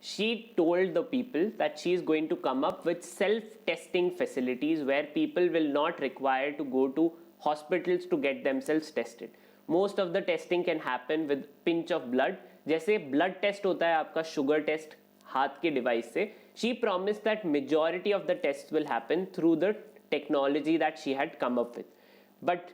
she told the people that she is going to come up with self-testing facilities where people will not require to go to hospitals to get themselves tested. Most of the testing can happen with pinch of blood. जैसे blood test होता है आपका sugar test हाथ के device से, she promised that majority of the tests will happen through the technology that she had come up with. But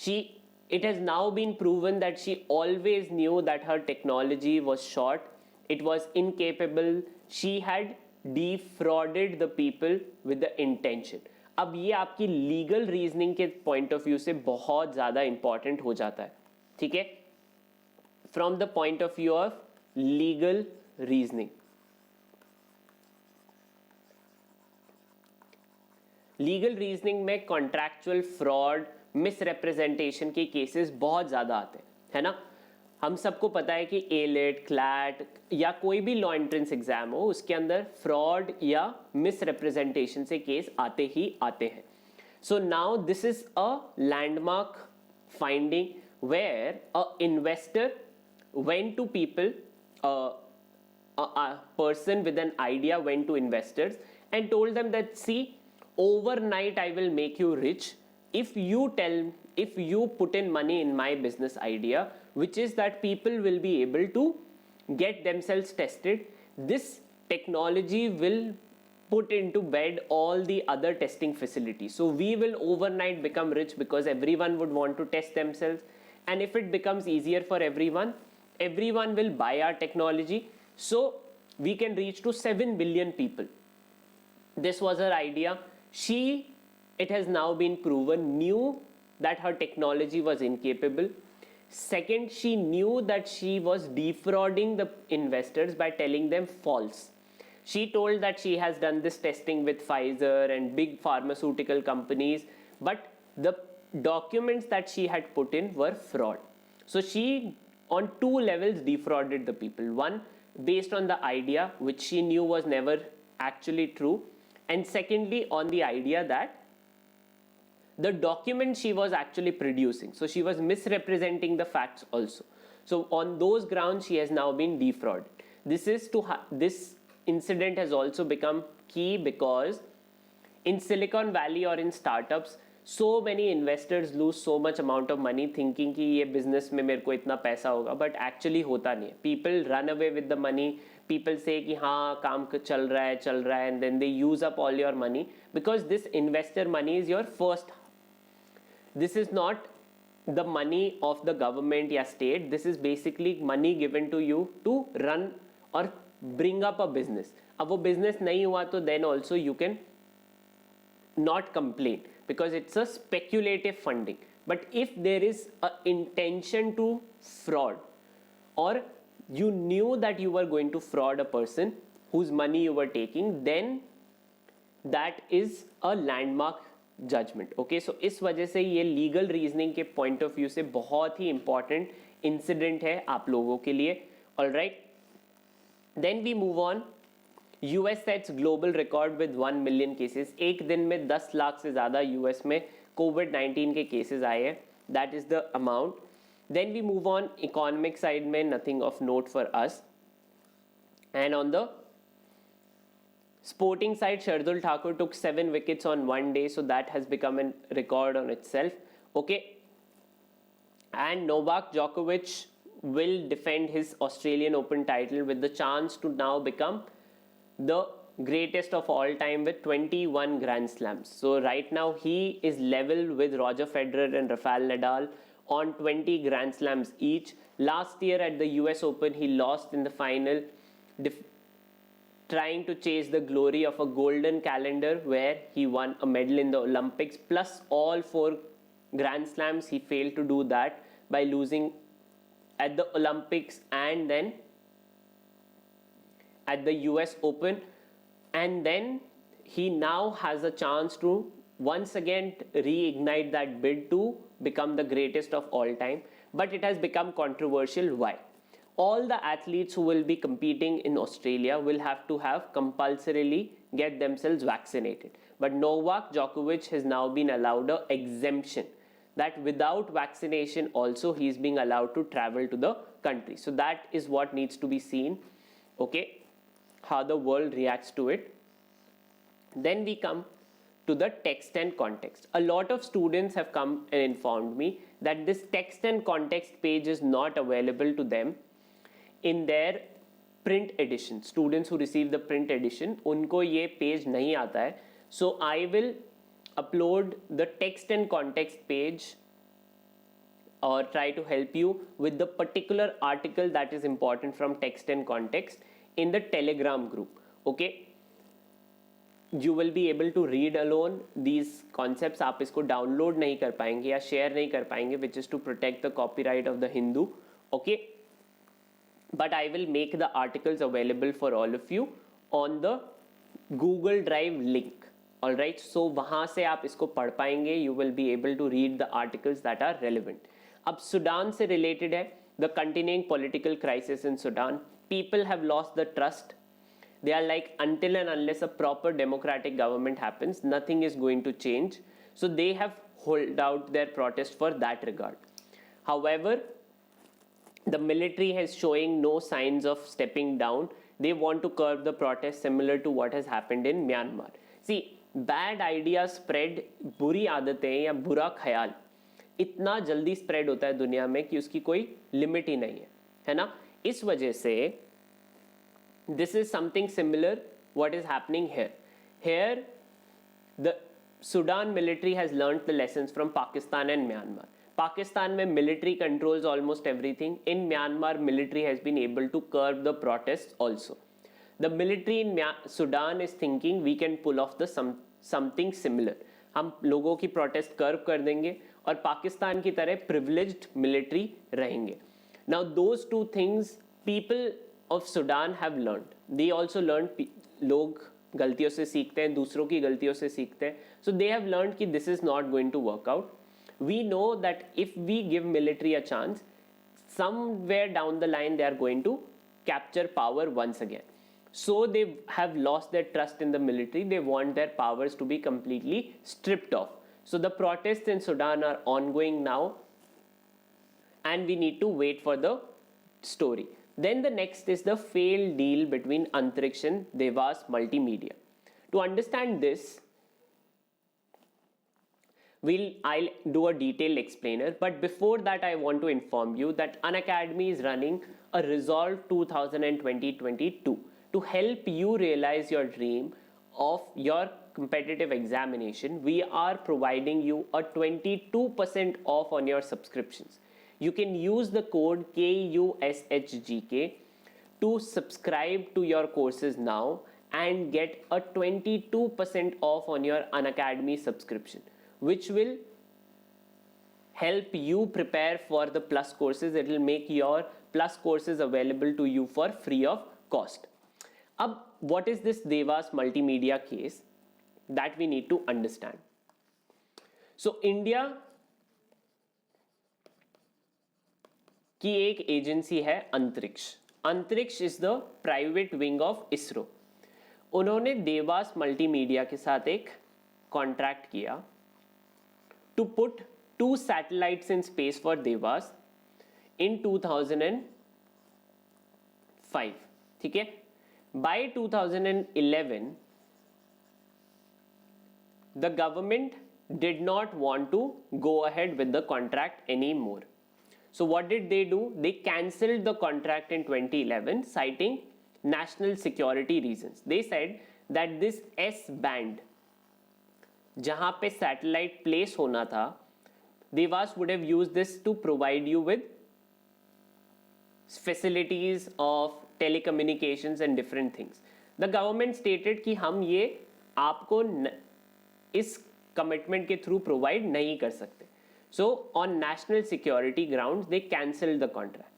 it has now been proven that she always knew that her technology was short. It was incapable. She had defrauded the people with the intention. अब ये आपकी legal reasoning के point of view से बहुत ज़्यादा important हो जाता है. ठीक है, from the point of view of legal reasoning. Legal reasoning में कॉन्ट्रैक्चुअल फ्रॉड, मिसरिप्रेजेंटेशन के केसेस बहुत ज़्यादा आते हैं, है ना. हम सबको पता है कि एलेट, क्लैट या कोई भी लॉ एंट्रेंस एग्जाम हो, उसके अंदर फ्रॉड या मिसरिप्रेजेंटेशन से केस आते ही आते हैं. So now this is a landmark finding where a investor went to people, a person with an idea went to investors and told them that, see, overnight I will make you rich if you put in money in my business idea, which is that people will be able to get themselves tested. This technology will put into bed all the other testing facilities. So we will overnight become rich because everyone would want to test themselves. And if it becomes easier for everyone will buy our technology. So we can reach to 7 billion people. This was her idea. It has now been proven, knew that her technology was incapable. Second, she knew that she was defrauding the investors by telling them false. She told that she has done this testing with Pfizer and big pharmaceutical companies, but the documents that she had put in were fraud. So she, on 2 levels, defrauded the people. One, based on the idea, which she knew was never actually true. And secondly, on the idea that the document she was actually producing. So she was misrepresenting the facts also. So on those grounds, she has now been defrauded. This incident has also become key because in Silicon Valley or in startups, so many investors lose so much amount of money thinking कि ये business में मेरे को इतना पैसा होगा, but actually होता नहीं है. People run away with the money. People say कि हाँ काम चल रहा है, and then they use up all your money because this investor money is your first. This is not the money of the government या state. This is basically money given to you to run or bring up a business. अब वो business नहीं हुआ तो then also you can not complain because it's a speculative funding. But if there is a intention to fraud, or you knew that you were going to fraud a person whose money you were taking, then that is a landmark judgment. Okay, so इस वजह से ये legal reasoning के point of view से बहुत ही important incident है आप लोगों के लिए. All right, then we move on. US sets global record with 1 million cases. एक दिन में 10 लाख से ज़्यादा US में COVID-19 के cases आए हैं. That is the amount. Then we move on economic side में nothing of note for us. And on the sporting side, Shardul Thakur took 7 wickets on one day, so that has become a record on itself. Okay. And Novak Djokovic will defend his Australian Open title with the chance to now become the greatest of all time with 21 Grand Slams. So right now he is level with Roger Federer and Rafael Nadal on 20 Grand Slams each. Last year at the US Open he lost in the final, trying to chase the glory of a golden calendar where he won a medal in the Olympics plus all 4 Grand Slams. He failed to do that by losing at the Olympics and then at the US Open, and then he now has a chance to once again reignite that bid to become the greatest of all time. But it has become controversial. Why? All the athletes who will be competing in Australia will have to have compulsorily get themselves vaccinated. But Novak Djokovic has now been allowed an exemption that without vaccination also he is being allowed to travel to the country. So that is what needs to be seen. Okay, how the world reacts to it. Then we come to the text and context. A lot of students have come and informed me that this text and context page is not available to them in their print edition. Students who receive the print edition, unko ye page nahi aata hai. So I will upload the text and context page or try to help you with the particular article that is important from text and context in the Telegram group. Okay, you will be able to read alone these concepts. आप इसको download नहीं कर पाएंगे या share नहीं कर पाएंगे, which is to protect the copyright of the Hindu. Okay, but I will make the articles available for all of you on the Google Drive link. All right, so वहाँ से आप इसको पढ़ पाएंगे. You will be able to read the articles that are relevant. अब Sudan से related है the continuing political crisis in Sudan. People have lost the trust. They are like, until and unless a proper democratic government happens, nothing is going to change. So they have held out their protest for that regard. However, the military is showing no signs of stepping down. They want to curb the protest similar to what has happened in Myanmar. See, bad ideas spread, बुरी आदतें या बुरा ख्याल इतना जल्दी spread होता है दुनिया में कि उसकी कोई लिमिट ही नहीं है ना. इस वजह से this is something similar what is happening here. Here the Sudan military has learnt the lessons from Pakistan and Myanmar. Pakistan में military controls almost everything. In Myanmar military has been able to curb the protests also. The military in Sudan is thinking we can pull off the something similar. हम लोगों की protest curb कर देंगे और पाकिस्तान की तरह privileged military रहेंगे. Now those two things people of Sudan have learned. They also learned लोग गलतियों से सीखते हैं, दूसरों की गलतियों से सीखते हैं. So they have learned कि this is not going to work out. We know that if we give military a chance, somewhere down the line they are going to capture power once again. So they have lost their trust in the military. They want their powers to be completely stripped off. So the protests in Sudan are ongoing now and we need to wait for the story. Then the next is the failed deal between Antriksh and Devas Multimedia. To understand this, I'll do a detailed explainer, but before that I want to inform you that Unacademy is running a Resolve 2020-22 to help you realize your dream of your competitive examination. We are providing you a 22% off on your subscriptions. You can use the code KUSHGK to subscribe to your courses now and get a 22% off on your Unacademy subscription, which will help you prepare for the plus courses. It will make your plus courses available to you for free of cost. Ab, what is this Devas multimedia case that we need to understand? So India की एक agency है Antariksh. Antariksh is the private wing of ISRO. उन्होंने Devas multimedia के साथ एक contract किया to put 2 satellites in space for Devas in 2005. ठीक है. By 2011 the government did not want to go ahead with the contract anymore. So what did they do? They cancelled the contract in 2011 citing national security reasons. They said that this S band जहाँ पे satellite place होना था, Devas would have used this to provide you with facilities of telecommunications and different things. The government stated कि हम ये आपको इस commitment के थ्रू प्रोवाइड नहीं कर सकते. So on national security grounds they cancelled the contract.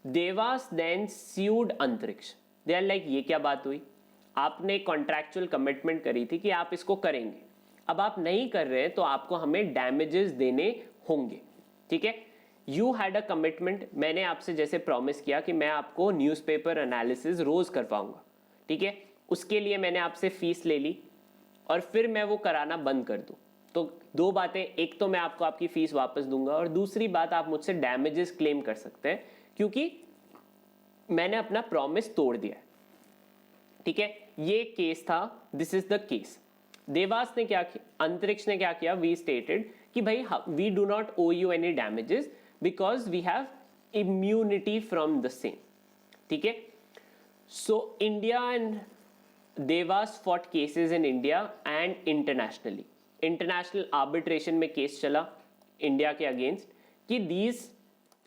Devas then sued Antariksh. They are like ये क्या बात हुई? आपने कॉन्ट्रैक्चुअल कमिटमेंट करी थी कि आप इसको करेंगे, अब आप नहीं कर रहे हैं तो आपको हमें डैमेजेस देने होंगे. ठीक है. You had a commitment. मैंने आपसे जैसे प्रॉमिस किया कि मैं आपको न्यूज़पेपर एनालिसिस रोज करवाऊंगा. ठीक है. उसके लिए मैंने आपसे फीस ले ली और फिर मैं वो कराना बंद कर दूं. तो दो बातें, एक तो मैं आपको आपकी फीस वापस दूंगा और दूसरी बात आप मुझसे डैमेजेस क्लेम कर सकते हैं क्योंकि मैंने अपना प्रॉमिस तोड़ दिया है. ठीक है. ये केस था. This is the case. Dewas ने क्या किया, अंतरिक्ष ने क्या किया? वी स्टेटेड कि भाई we do not owe you any damages because we have immunity from the same. ठीक है. So India and Devas fought cases in India and internationally. International arbitration में केस चला इंडिया के अगेंस्ट कि these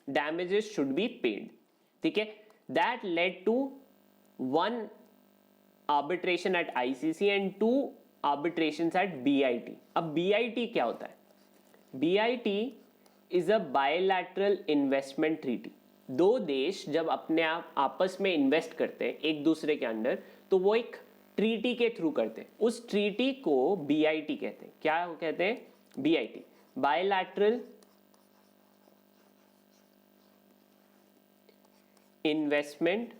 damages should be paid. ठीक है. That led to 1 arbitration at ICC and 2 arbitrations at BIT. अब BIT क्या होता है? BIT is a bilateral investment treaty. दो देश जब अपने आप आपस में इन्वेस्ट करते हैं एक दूसरे के अंडर तो वो एक ट्रीटी के थ्रू करते हैं. उस ट्रीटी को बीआईटी कहते हैं. क्या कहते हैं? BIT, bilateral investment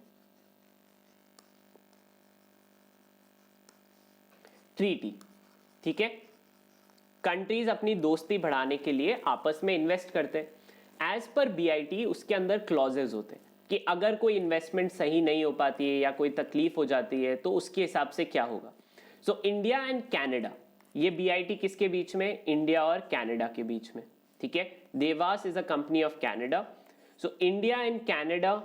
treaty. ठीक है. कंट्रीज अपनी दोस्ती बढ़ाने के लिए आपस में इन्वेस्ट करते हैं. एज पर बीआईटी उसके अंदर क्लॉजेज होते हैं कि अगर कोई इन्वेस्टमेंट सही नहीं हो पाती है या कोई तकलीफ हो जाती है तो उसके हिसाब से क्या होगा. सो इंडिया एंड कनाडा, ये बीआईटी किसके बीच में? इंडिया और कनाडा के बीच में. ठीक है. Dewas is a company of Canada. So India and Canada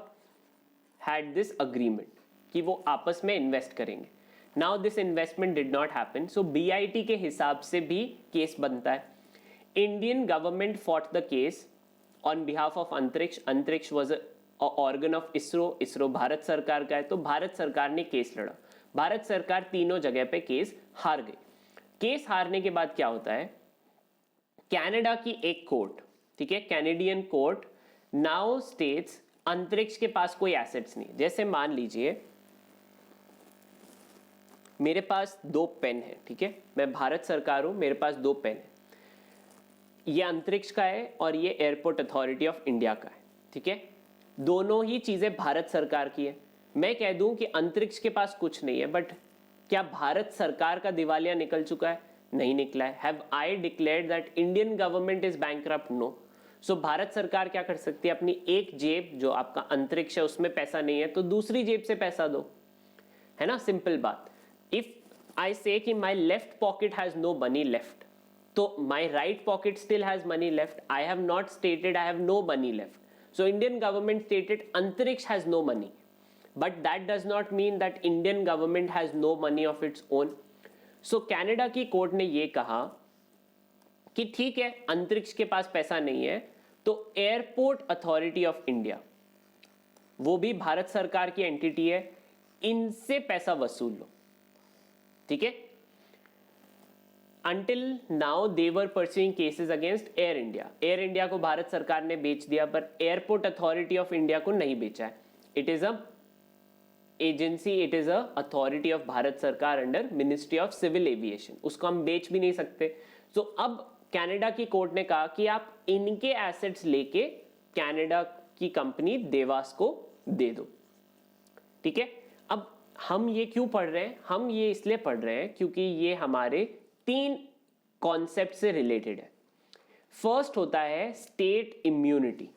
had this agreement कि वो आपस में इन्वेस्ट करेंगे. Now this investment did not happen. So BIT के हिसाब से भी केस बनता है. Indian government fought the case on behalf of अंतरिक्ष. अंतरिक्ष was organ of ISRO. ISRO Bharat सरकार का है तो भारत सरकार ने केस लड़ा. भारत सरकार तीनों जगह पे केस हार गई. केस हारने के बाद क्या होता है? कनाडा की एक कोर्ट, ठीक है, कैनेडियन कोर्ट नाउ स्टेट्स अंतरिक्ष के पास कोई एसेट्स नहीं. जैसे मान लीजिए मेरे पास 2 पेन है. ठीक है. मैं भारत सरकार हूं, मेरे पास 2 पेन है. ये अंतरिक्ष का है और ये एयरपोर्ट अथॉरिटी ऑफ इंडिया का है. ठीक है. दोनों ही चीजें भारत सरकार की है. मैं कह दूं कि अंतरिक्ष के पास कुछ नहीं है, बट क्या भारत सरकार का दिवालिया निकल चुका है? नहीं निकला है. Have I declared that Indian government is bankrupt? No. So Bharat सरकार क्या कर सकती है? अपनी एक जेब जो आपका अंतरिक्ष है उसमें पैसा नहीं है तो दूसरी जेब से पैसा दो, है ना. सिंपल बात. इफ आई से कि my left pocket has no money left, तो my right pocket still has money left. I have not stated I have no money left. So Indian government stated Antariksh has no money. But that does not mean that Indian government has no money of its own. So Canada की court ने ये कहा कि ठीक है, अंतरिक्ष के पास पैसा नहीं है, तो एयरपोर्ट अथॉरिटी ऑफ इंडिया, वो भी भारत सरकार की एंटिटी है, इनसे पैसा वसूल लो. ठीक है. Until now they were pursuing cases against Air India. Air India को भारत सरकार ने बेच दिया, पर एयरपोर्ट अथॉरिटी ऑफ इंडिया को नहीं बेचा है. It is a agency, it is a authority of Bharat सरकार under ministry of civil aviation. उसको हम बेच भी नहीं सकते. सो अब कनाडा की कोर्ट ने कहा कि आप इनके एसेट्स लेके कनाडा की कंपनी देवास को दे दो. ठीक है. अब हम ये क्यों पढ़ रहे हैं? हम ये इसलिए पढ़ रहे हैं क्योंकि ये हमारे 3 कॉन्सेप्ट से रिलेटेड है. फर्स्ट होता है स्टेट इम्यूनिटी.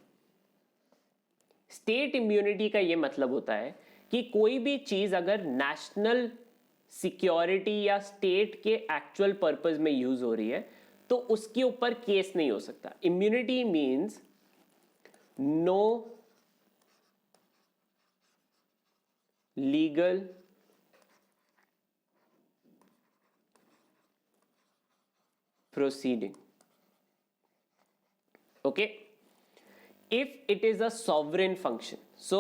स्टेट इम्यूनिटी का ये मतलब होता है कि कोई भी चीज अगर नेशनल सिक्योरिटी या स्टेट के एक्चुअल पर्पस में यूज हो रही है तो उसके ऊपर केस नहीं हो सकता. Immunity means no legal proceeding. Okay, if it is a sovereign function, so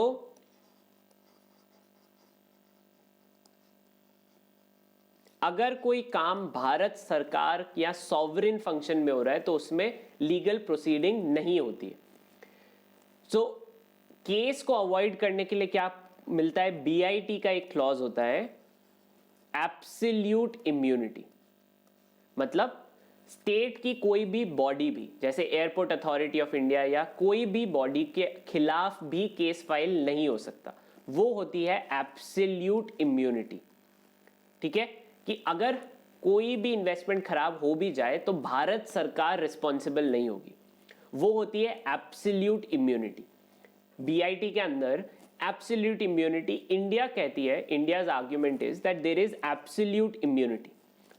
अगर कोई काम भारत सरकार या सॉवरेन फंक्शन में हो रहा है तो उसमें लीगल प्रोसीडिंग नहीं होती है. सो केस को अवॉइड करने के लिए क्या मिलता है? बीआईटी का एक क्लॉज होता है, एब्सोल्यूट इम्यूनिटी. मतलब स्टेट की कोई भी बॉडी भी, जैसे एयरपोर्ट अथॉरिटी ऑफ इंडिया या कोई भी बॉडी के खिलाफ भी केस फाइल नहीं हो सकता. वो होती है एब्सोल्यूट इम्यूनिटी. ठीक है, कि अगर कोई भी इन्वेस्टमेंट खराब हो भी जाए तो भारत सरकार रिस्पॉन्सिबल नहीं होगी. वो होती है एब्सोल्यूट इम्यूनिटी. बीआईटी के अंदर एब्सोल्यूट इम्यूनिटी इंडिया कहती है, India's argument is that there is absolute immunity.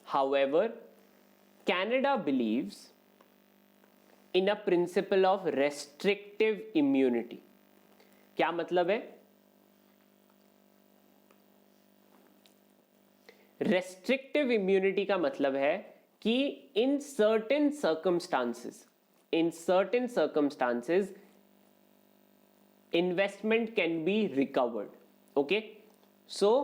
However Canada believes in a principle of restrictive immunity. क्या मतलब है? Restrictive immunity का मतलब है कि in certain circumstances investment can be recovered. Okay, so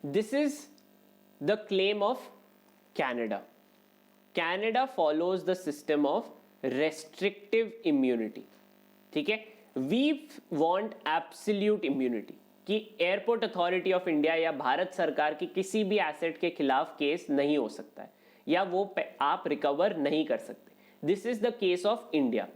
this is the claim of Canada. Canada follows the system of restrictive immunity. ठीक है. We want absolute immunity कि एयरपोर्ट अथॉरिटी ऑफ इंडिया या भारत सरकार की किसी भी एसेट के खिलाफ केस नहीं हो सकता है या वो आप रिकवर नहीं कर सकते. This is the case of India.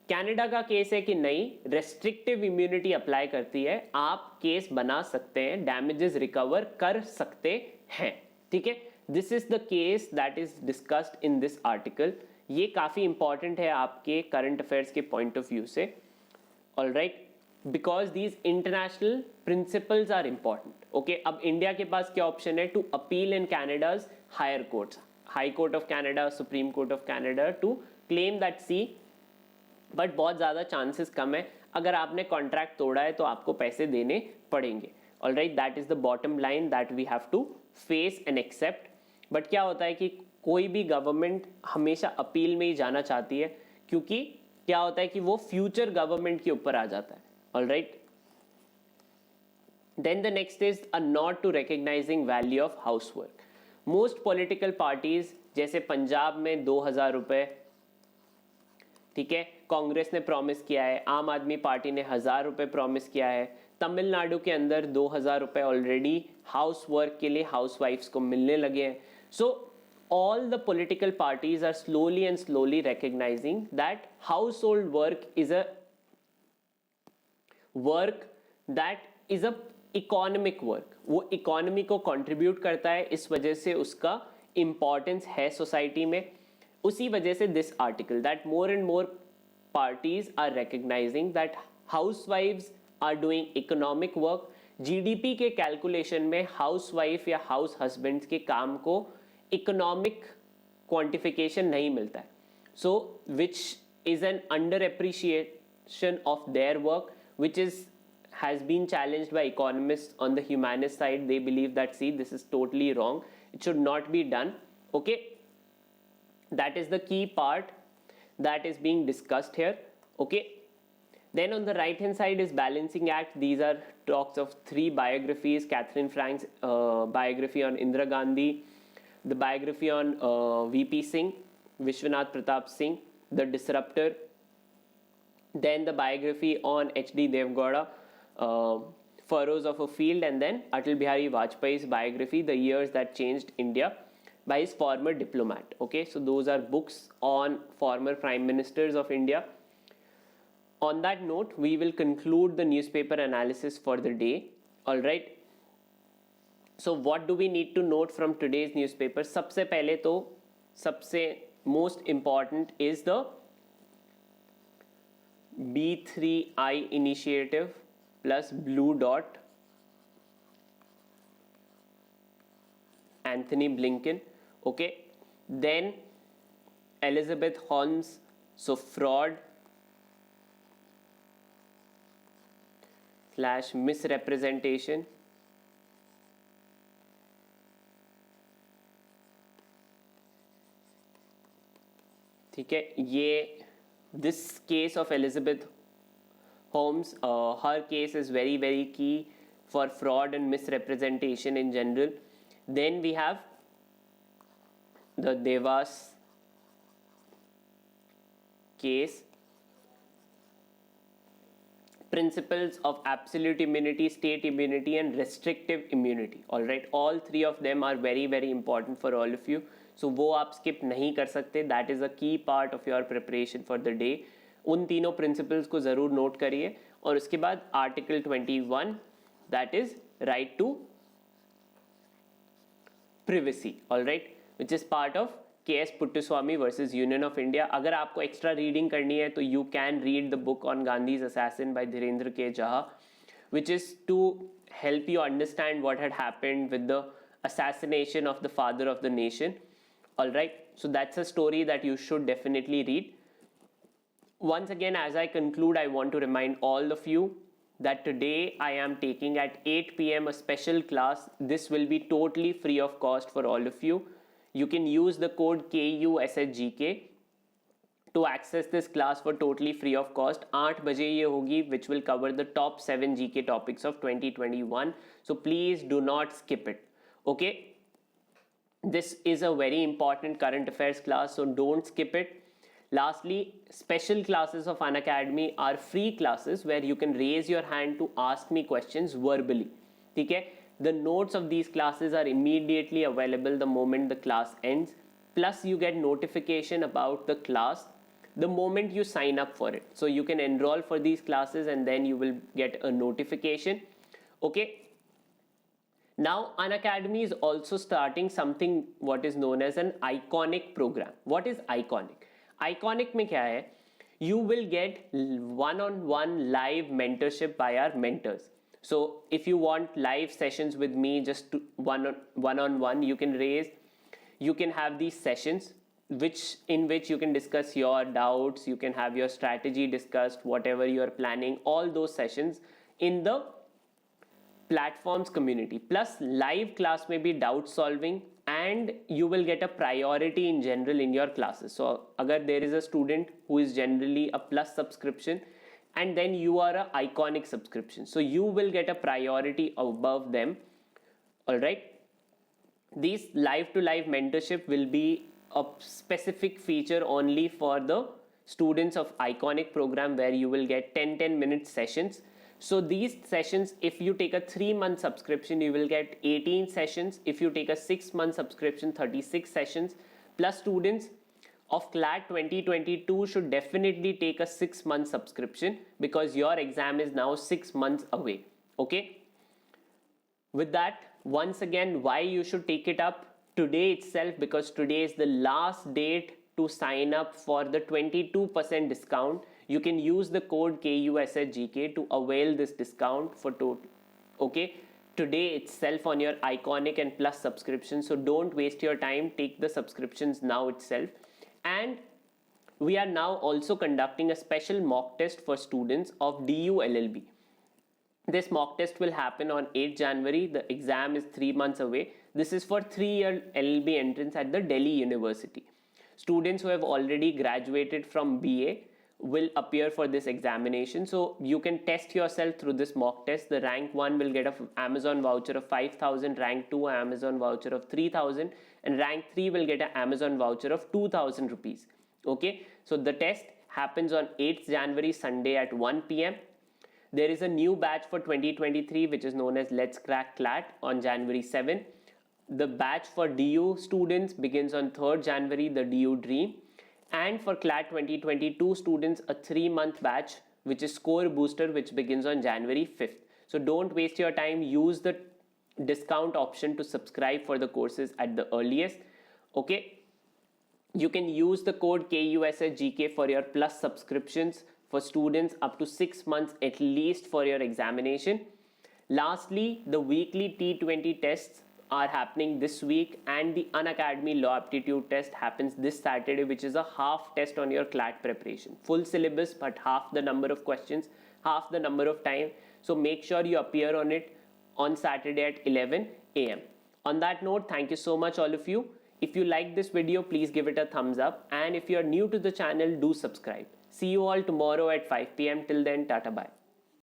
Canada का केस है कि नहीं, रेस्ट्रिक्टिव इम्यूनिटी अप्लाई करती है, आप केस बना सकते हैं, डैमेजेस रिकवर कर सकते हैं. ठीक है. This is the case that is discussed in this article. ये काफी इंपॉर्टेंट है आपके करंट अफेयर्स के पॉइंट ऑफ व्यू से. Alright, because these international principles are important. Okay, अब इंडिया के पास क्या ऑप्शन है? To appeal in Canada's higher courts, high court of Canada, supreme court of Canada, to claim that see. But बहुत ज़्यादा chances कम है. अगर आपने कॉन्ट्रैक्ट तोड़ा है तो आपको पैसे देने पड़ेंगे. Alright, that is the bottom line that we have to face and accept. But क्या होता है कि कोई भी गवर्नमेंट हमेशा अपील में ही जाना चाहती है, क्योंकि क्या होता है कि वो फ्यूचर गवर्नमेंट के ऊपर आ जाता है. Alright, then the next is a not to recognising value of house work. Most political parties, जैसे पंजाब में 2000 रुपये, ठीक है, कांग्रेस ने प्रॉमिस किया है. आम आदमी पार्टी ने 1000 रुपये प्रॉमिस किया है. तमिलनाडु के अंदर 2000 रुपये ऑलरेडी हाउस वर्क के लिए हाउस वाइफ्स को मिलने लगे हैं. सो all the political parties are slowly and slowly recognizing that household work is a work that is a economic work. वो इकोनॉमी को कंट्रीब्यूट करता है, इस वजह से उसका इंपॉर्टेंस है सोसाइटी में. उसी वजह से this article that more and more parties are recognizing that housewives are doing economic work. GDP के कैलकुलेशन में हाउसवाइफ या हाउस हस्बैंड के काम को इकोनॉमिक क्वांटिफिकेशन नहीं मिलता है, so which is an under appreciation of their work which is has been challenged by economists on the humanist side. They believe that, see, this is totally wrong, it should not be done. Okay, that is the key part that is being discussed here. Okay, then on the right hand side is balancing act. These are talks of 3 biographies: Catherine Frank's biography on Indira Gandhi, the biography on VP Singh, Vishwanath Pratap Singh, the disruptor, then the biography on HD Devgowda, Furrows of a Field, and then Atal Bihari Vajpayee's biography, The Years That Changed India, by his former diplomat. Okay, so those are books on former prime ministers of India. On that note, we will conclude the newspaper analysis for the day. All right, so what do we need to note from today's newspaper? सबसे पहले तो सबसे most important is the B3I initiative plus Blue Dot, Anthony Blinken. Okay, then Elizabeth Holmes, so fraud / misrepresentation, ठीक है, ये this case of Elizabeth Holmes, her case is very very key for fraud and misrepresentation in general. Then we have the Devas case, principles of absolute immunity, state immunity, and restrictive immunity. All right, all 3 of them are very very important for all of you, so वो आप skip नहीं कर सकते. That is a key part of your preparation for the day. उन तीनों principles को ज़रूर note करिए. और उसके बाद article 21, that is right to privacy, all right, which is part of KS Puttaswamy versus Union of India. अगर आपको extra reading करनी है तो you can read the book on Gandhi's assassin by Dhirendra K. Jha, which is to help you understand what had happened with the assassination of the father of the nation. All right, so that's a story that you should definitely read. Once again, as I conclude, I want to remind all of you that today I am taking at 8 p.m. a special class. This will be totally free of cost for all of you. You can use the code KUSHGK to access this class for totally free of cost. 8 baje ye hogi, which will cover the top 7 GK topics of 2021. So please do not skip it. Okay, this is a very important current affairs class, so don't skip it. Lastly, special classes of Unacademy are free classes where you can raise your hand to ask me questions verbally. Okay? The notes of these classes are immediately available the moment the class ends. Plus, you get notification about the class the moment you sign up for it. So you can enroll for these classes and then you will get a notification. Okay? Now, Unacademy is also starting something what is known as an iconic program. What is iconic? Iconic में क्या है? You will get one-on-one live mentorship by our mentors. So if you want live sessions with me, just one-on-one, you can have these sessions in which you can discuss your doubts, you can have your strategy discussed, whatever you are planning, all those sessions in the platforms community. Plus live class may be doubt solving, and you will get a priority in general in your classes. So agar there is a student who is generally a plus subscription and then you are a iconic subscription, so you will get a priority above them. All right, these live to live mentorship will be a specific feature only for the students of iconic program, where you will get 10 minute sessions. So these sessions, if you take a 3-month subscription, you will get 18 sessions. If you take a 6-month subscription, 36 sessions. Plus, students of CLAT 2022 should definitely take a 6-month subscription, because your exam is now 6 months away. Okay. With that, once again, why you should take it up today itself, because today is the last date to sign up for the 22% discount. You can use the code KUSHGK to avail this discount for total. Okay, today itself on your Iconic and Plus subscription. So don't waste your time. Take the subscriptions now itself. And we are now also conducting a special mock test for students of DU LLB. This mock test will happen on 8th January. The exam is 3 months away. This is for 3-year LLB entrance at the Delhi University. Students who have already graduated from BA will appear for this examination. So you can test yourself through this mock test. The rank 1 will get an Amazon voucher of 5,000, rank 2 an Amazon voucher of 3,000, and rank 3 will get an Amazon voucher of 2,000 rupees. Okay, so the test happens on 8th January, Sunday at 1 p.m. There is a new batch for 2023 which is known as Let's Crack CLAT on January 7. The batch for DU students begins on 3rd January, the DU Dream. And for CLAT 2022 students, a 3-month batch which is Score Booster, which begins on January 5th. So don't waste your time. Use the discount option to subscribe for the courses at the earliest. Okay, you can use the code KUSHGK for your Plus subscriptions for students up to 6 months at least for your examination. Lastly, the weekly T20 tests are happening this week, and the Unacademy Law Aptitude test happens this Saturday, which is a half test on your CLAT preparation. Full syllabus, but half the number of questions, half the number of time. So make sure you appear on it on Saturday at 11 a.m. On that note, thank you so much all of you. If you like this video, please give it a thumbs up. And if you are new to the channel, do subscribe. See you all tomorrow at 5 p.m. Till then, tata bye.